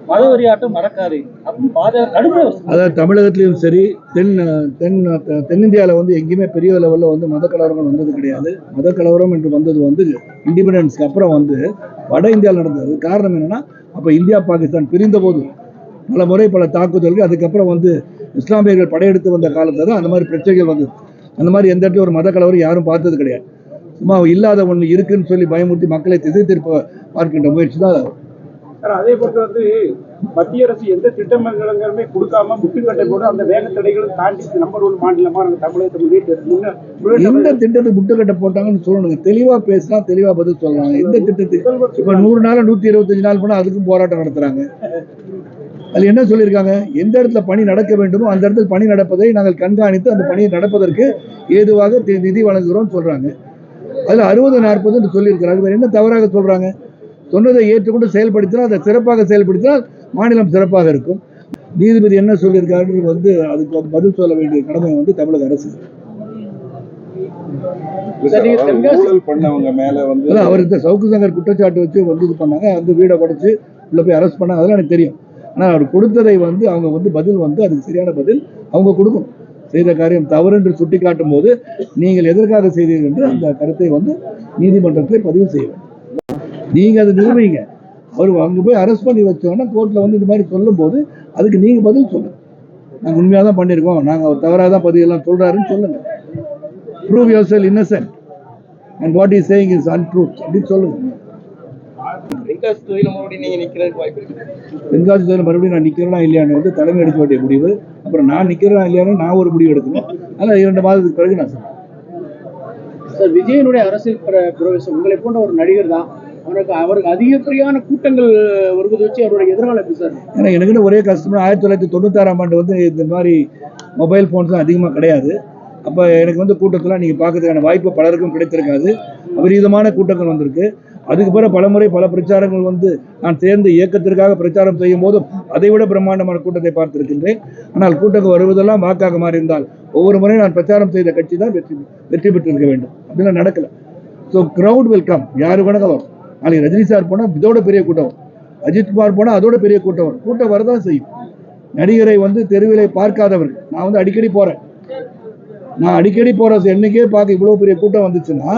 மதவெறியாட்டம் நடக்காது அதாவது தமிழகத்திலும் சரி தென்னிந்தியாவில் வந்து எங்கேயுமே பெரிய லெவலில் வந்து மத கலவரங்கள் வந்தது கிடையாது. மத கலவரம் என்று வந்தது வந்து இண்டிபெண்டன்ஸ்க்கு அப்புறம் வந்து வட இந்தியாவில் நடந்தது. காரணம் என்னன்னா, அப்போ இந்தியா பாகிஸ்தான் பிரிந்த போது பல முறை பல தாக்குதல்கள், அதுக்கப்புறம் வந்து இஸ்லாமியர்கள் படையெடுத்து வந்த காலத்தில் தான் அந்த மாதிரி பிரச்சனைகள் வந்தது. அந்த மாதிரி எந்த இடத்துல ஒரு மத கலவரம் யாரும் பார்த்தது கிடையாது. சும்மா இல்லாத ஒன்று இருக்குன்னு சொல்லி பயமுறுத்தி மக்களை திசை திருப்ப பார்க்கின்ற முயற்சி தான். அதே போல வந்து மத்திய அரசு எந்த திட்டங்களுமே கொடுக்காம முட்டுக்கட்டை போட்டு அந்த வேக தடைகளும் தாண்டி நம்பர் 1 மாநிலமா தமிழகத்தை எந்த திட்டத்துக்கு முட்டுக்கட்டை போட்டாங்கன்னு சொல்லணுங்க. தெளிவா பேசினா தெளிவா பதில் சொல்லலாம். எந்த திட்டத்துக்கு இப்ப 100 நாள் 125 நாள் போனா அதுக்கும் போராட்டம் நடத்துறாங்க. அது என்ன சொல்லியிருக்காங்க, எந்த இடத்துல பணி நடக்க வேண்டுமோ அந்த இடத்துல பணி நடப்பதை நாங்கள் கண்காணித்து அந்த பணியை நடப்பதற்கு ஏதுவாக நிதி வழங்குகிறோம் சொல்றாங்க. அதுல 60-40 சொல்லியிருக்கிறாங்க. என்ன தவறாக சொல்றாங்க? சொன்னதை ஏற்றுக்கொண்டு செயல்படுத்தினால், அதை சிறப்பாக செயல்படுத்தினால் மாநிலம் சிறப்பாக இருக்கும். நீதிபதி என்ன சொல்லியிருக்காரு வந்து அதுக்கு பதில் சொல்ல வேண்டிய கடமை வந்து தமிழக அரசு. அவருக்கு சவுக்கு சங்கர் குற்றச்சாட்டு வச்சு வந்து இது பண்ணாங்க, அந்த வீடை படைச்சு உள்ள போய் அரெஸ்ட் பண்ணாங்க, அதெல்லாம் எனக்கு தெரியும். ஆனால் அவர் கொடுத்ததை வந்து அவங்க வந்து பதில் வந்து அதுக்கு சரியான பதில் அவங்க கொடுக்கும். செய்த காரியம் தவறு என்று சுட்டி காட்டும் போது நீங்கள் எதற்காக செய்தீர்கள் என்று அந்த கருத்தை வந்து நீதிமன்றத்தில் பதிவு செய்ய வேண்டும். நீங்க அதை நிரூபிங்க. அவர் அங்கே போய் அரெஸ்ட் பண்ணி வச்சோன்னா கோர்ட்டில் வந்து இந்த மாதிரி சொல்லும் போது அதுக்கு நீங்க பதில் சொல்லுங்க. நாங்கள் உண்மையாக தான் பண்ணியிருக்கோம், நாங்கள் அவர் தவறாக தான் பதிவெல்லாம் சொல்றாருன்னு சொல்லுங்க. Prove your self Innocent and what is saying is untruth அப்படின்னு சொல்லுங்க. தென்காசி தொகுதியில் மறுபடியும் நான் நிற்கிறேனா இல்லையான்னு வந்து தலைமை எடுக்க வேண்டிய முடிவு. அப்புறம் நான் நிற்கிறேனா இல்லையானு நான் ஒரு முடிவு எடுக்கணும். அதனால் 2 மாதத்துக்கு பிறகு நான் சொல்றேன். சார், விஜயனுடைய அரசியல் பிரவேசம் உங்களை போன்ற ஒரு நடிகர் தான், அவருக்கு அதிகப்படியான கூட்டங்கள் வருவதை வச்சு அவருடைய எதிர்காலம் எப்படி சார்? ஏன்னா எனக்குன்னு ஒரே கஸ்டமர் 1996ஆம் ஆண்டு வந்து இந்த மாதிரி மொபைல் ஃபோன்ஸ்லாம் அதிகமாக கிடையாது. அப்போ எனக்கு வந்து கூட்டத்தெல்லாம் நீங்கள் பார்க்கறதுக்கான வாய்ப்பு பலருக்கும் கிடைத்திருக்காது. அபரீதமான கூட்டங்கள் வந்திருக்கு. அதுக்கு பிறகு பலமுறை பல பிரச்சாரங்கள் வந்து நான் சேர்ந்து இயக்கத்திற்காக பிரச்சாரம் செய்யும் போதும் அதை விட பிரம்மாண்டமான கூட்டத்தை பார்த்திருக்கின்றேன். ஆனால் கூட்டங்கள் வருவதெல்லாம் வாக்காக மாறியிருந்தால் ஒவ்வொரு முறையும் நான் பிரச்சாரம் செய்த கட்சி தான் வெற்றி பெற்றிருக்க வேண்டும். அப்படிலாம் நடக்கல. So crowd will come. யாரு வேணாலும் வரும். நாளைக்கு ரஜினி சார் போனால் இதோட பெரிய கூட்டம் வரும், அஜித்குமார் போனால் அதோட பெரிய கூட்டம் வரும். கூட்டம் வரதான் செய்யும். நடிகரை வந்து தெருவிலை பார்க்காதவர்கள், நான் வந்து அடிக்கடி போறேன், என்னைக்கே பார்க்க இவ்வளவு பெரிய கூட்டம் வந்துச்சுன்னா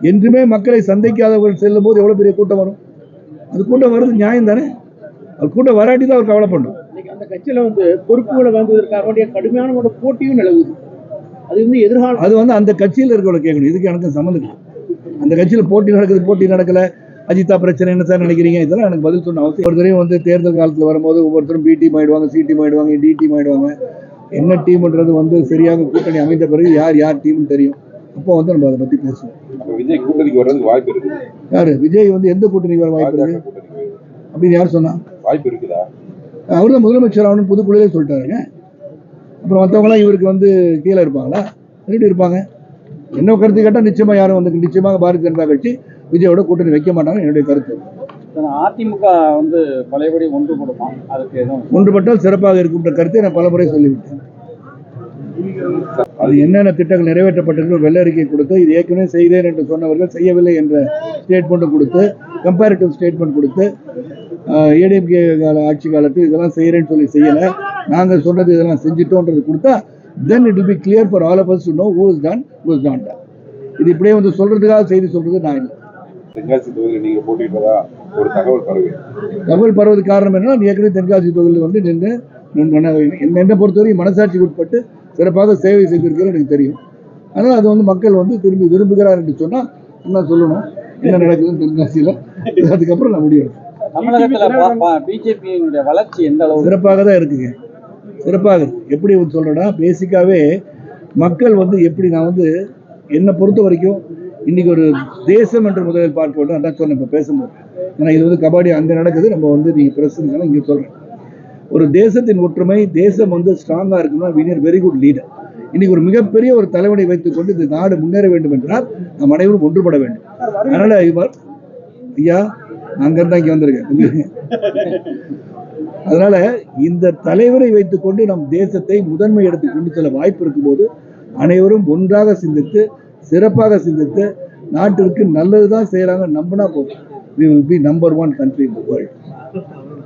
என்றுமே மக்களை சந்திக்காதவர்கள் செல்லும் போது எவ்வளவு பெரிய கூட்டம் வரும். அது கூட்டம் வருது நியாயம் தானே. அது கூட்டம் வராட்டி தான் அவர் கவலைப்படணும். அந்த கட்சியில வந்து பொறுப்புகளை வாங்குவதற்காக கடுமையான ஒரு போட்டியும் நிலவுது. அது வந்து எதிர்காலம் அது வந்து அந்த கட்சியில் இருக்கிறவங்க கேட்கணும். இதுக்கு எனக்கு சம்மந்தம் இல்லை. அந்த கட்சியில் போட்டி நடக்கல. அஜிதா பிரச்சனை என்ன சார் நினைக்கிறீங்க? இதெல்லாம் எனக்கு பதில் சொன்ன அவசியம். ஒவ்வொருத்தரையும் வந்து தேர்தல் காலத்தில் வரும்போது ஒவ்வொருத்தரும் பி டீம் ஆயிடுவாங்க, சி டீம் ஆயிடுவாங்க, டி டீம் ஆயிடுவாங்க. என்ன டீம்ன்றது வந்து சரியாக கூட்டணி அமைந்த பிறகு யார் டீம்னு தெரியும். அப்போ வந்து நம்ம அதை பத்தி பேசுவோம். விஜய் கூட்டணிக்கு வர்றதுக்கு வாய்ப்பு இருக்கு. யாரு விஜய் வந்து எந்த கூட்டணிக்கு வர வாய்ப்பு இருக்கு அப்படின்னு யார் சொன்னா? வாய்ப்பு இருக்குதா? அவர் தான் முதலமைச்சர் ஆகணும்னு புதுக்குள்ளே சொல்லிட்டாருங்க. அப்புறம் மற்றவங்களாம் இவருக்கு வந்து கீழே இருப்பாங்களா? எப்படி இருப்பாங்க? என்ன கருத்து கேட்டால் நிச்சயமா யாரும் வந்து நிச்சயமாக பாரதிய ஜனதா கட்சி விஜயோட கூட்டணி வைக்க மாட்டாங்க என்னுடைய கருத்து. அதிமுக வந்து பழையபடி ஒன்றுபடுமா? அதுக்கு எதுவும் ஒன்றுபட்டால் சிறப்பாக இருக்குன்ற கருத்தை நான் பலமுறை சொல்லிவிட்டேன். அது என்னென்ன திட்டங்கள் நிறைவேற்றப்பட்டிருக்கோ வெள்ள அறிக்கை கொடுத்து இது ஏற்கனவே செய்தேன் என்று சொன்னவர்கள் செய்யவில்லை என்ற ஸ்டேட்மெண்ட் கொடுத்து, கம்பேரிட்டிவ் ஸ்டேட்மெண்ட் கொடுத்து, ஏடிஎம்கே ஆட்சி காலத்தில் இதெல்லாம் செய்யறேன்னு சொல்லி செய்யலை, நாங்கள் சொன்னது இதெல்லாம் செஞ்சிட்டோன்றது கொடுத்தா then it will be clear for all of us to know who is done, who is not done. இது இப்படியே வந்து சொல்றதுக்காக செய்தி சொல்றது நான் இல்லை. தென்காசி தொகுதியில் நீங்க போட்டியிட்டதா ஒரு தகவல் பரவது காரணம் என்ன? ஏற்கனவே தென்காசி தொகுதியில் வந்து என்னை பொறுத்தவரை மனசாட்சிக்கு உட்பட்டு சிறப்பாக சேவை செய்திருக்கிறது எனக்கு தெரியும். அதனால் அது வந்து மக்கள் வந்து திரும்பி விரும்புகிறார் என்று சொன்னால் என்ன சொல்லணும், என்ன நடக்குதுன்னு தென்காசியில். அதுக்கப்புறம் நான் முடியும். பிஜேபியினுடைய வளர்ச்சி எந்த அளவு? சிறப்பாக தான் இருக்குங்க. சிறப்பாக எப்படி சொல்றேன்னா, பேசிக்காவே மக்கள் வந்து எப்படி, நான் வந்து என்னை பொறுத்த வரைக்கும் இன்னைக்கு ஒரு தேசம் என்று முதலில் பார்க்க வேண்டும். அதான் சொன்னேன் இப்போ பேசும்போது. ஏன்னா இது வந்து கபாடி அங்கே நடக்குது, நம்ம வந்து நீங்கள் பிரச்சனை இங்கே சொல்கிறேன். ஒரு தேசத்தின் ஒற்றுமை, தேசம் வந்து ஸ்ட்ராங்காக இருக்கணும்னா we need very good leader. இன்னைக்கு ஒரு மிகப்பெரிய ஒரு தலைவனை வைத்துக்கொண்டு இந்த நாடு முன்னேற வேண்டும் என்றால் நம் அனைவரும் ஒன்றுபட வேண்டும். அதனால இவர் ஐயா அங்கிருந்தா இங்கே வந்திருக்கேன். அதனால இந்த தலைவரை வைத்துக்கொண்டு நம் தேசத்தை முதன்மை எடுத்து கொண்டு செல்ல வாய்ப்பு இருக்கும் போது அனைவரும் ஒன்றாக சிந்தித்து சிறப்பாக சிந்தித்து நாட்டிற்கு நல்லதுதான் செய்யறாங்க நம்பினா போதும். we will be number 1 country in the world.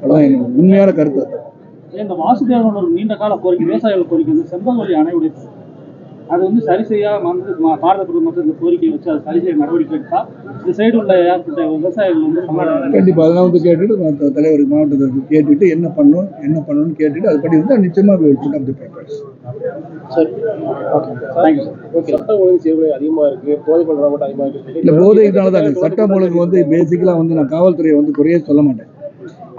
அதான் என்னோட உண்மையான கருத்து அது. இந்த வாசுதேவன் ஒரு நீண்ட கால கோரிக்கை, விவசாயிகள் கோரிக்கை வந்து செம்பல்வழி அணை உடைப்பு, அது வந்து சரி செய்யாம வந்து பாரத பிரதமர் இந்த கோரிக்கையை வச்சு அதை சரி செய்ய நடவடிக்கை எடுத்தா இந்த சைடு உள்ள விவசாயிகள் வந்து சமாளிக்கிறாங்க. கண்டிப்பா அதெல்லாம் வந்து கேட்டுட்டு மற்ற தலைவர் மாவட்டத்திற்கு கேட்டுட்டு என்ன பண்ணணும்னு கேட்டுட்டு அதுபடி வந்து நிச்சயமா put up the papers. Sir thank you sir. Okay. சட்டம் ஒழுங்கு சீர்குலை அதிகமாக இருக்கு, போதை பண்றவங்க மட்டும் அதிகமாக இருக்கு. இல்ல போதைனால தான் சட்டம் ஒழுங்கு வந்து பேசிக்கலா வந்து நான் காவல்துறையை வந்து குறைய சொல்ல மாட்டேன்.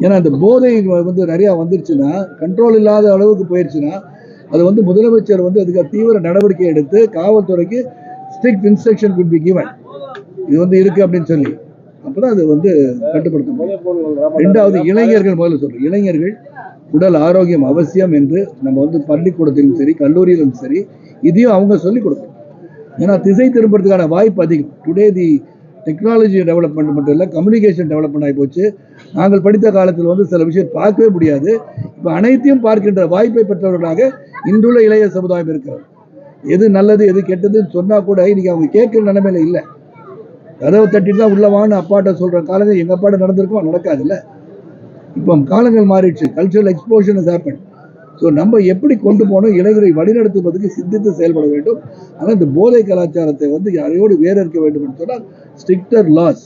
ஏன்னா அந்த போதை வந்து நிறைய வந்துருச்சுன்னா, கண்ட்ரோல் இல்லாத அளவுக்கு போயிடுச்சுன்னா, அது வந்து முதலமைச்சர் வந்து அதுக்கு தீவிர நடவடிக்கை எடுத்து காவல்துறைக்கு strict instruction could be given. இது வந்து இருக்கு அப்படின்னு சொல்லி அப்பதான் அது வந்து கட்டுப்படுத்த முடியும். ரெண்டாவது இளைஞர்கள், முதல்ல சொல்றேன், இளைஞர்கள் உடல் ஆரோக்கியம் அவசியம் என்று நம்ம வந்து பள்ளிக்கூடத்திலும் சரி கல்லூரியிலும் சரி இதையும் அவங்க சொல்லிக் கொடுக்கணும். ஏன்னா திசை திரும்புறதுக்கான வாய்ப்பு அதிகம். டுடே தி டெக்னாலஜி டெவலப்மெண்ட் மட்டும் இல்லை, கம்யூனிகேஷன் டெவலப்மெண்ட் ஆகி போச்சு. நாங்கள் படித்த காலத்தில் வந்து சில விஷயம் பார்க்கவே முடியாது. இப்போ அனைத்தையும் பார்க்கின்ற வாய்ப்பை பெற்றவர்களாக இன்றுள்ள இளைய சமுதாயம் இருக்கிறது. எது நல்லது எது கெட்டதுன்னு சொன்னா கூட இன்னைக்கு அவங்க கேட்கிற நிலைமையில இல்லை. கதவை தட்டிட்டு தான் உள்ள வான்னு அப்பாட்ட சொல்ற காலங்கள் எங்க அப்பாட்ட நடந்திருக்கும், நடக்காது இல்லை. இப்போ காலங்கள் மாறிடுச்சு. Cultural explosion has happen. So நம்ம எப்படி கொண்டு போகணும், இளைஞரை வழிநடத்துவதற்கு சிந்தித்து செயல்பட வேண்டும். ஆனால் இந்த போதை கலாச்சாரத்தை வந்து யாரையோடு வேற இருக்க வேண்டும் என்று சொன்னால் ஸ்ட்ரிக்டர் லாஸ்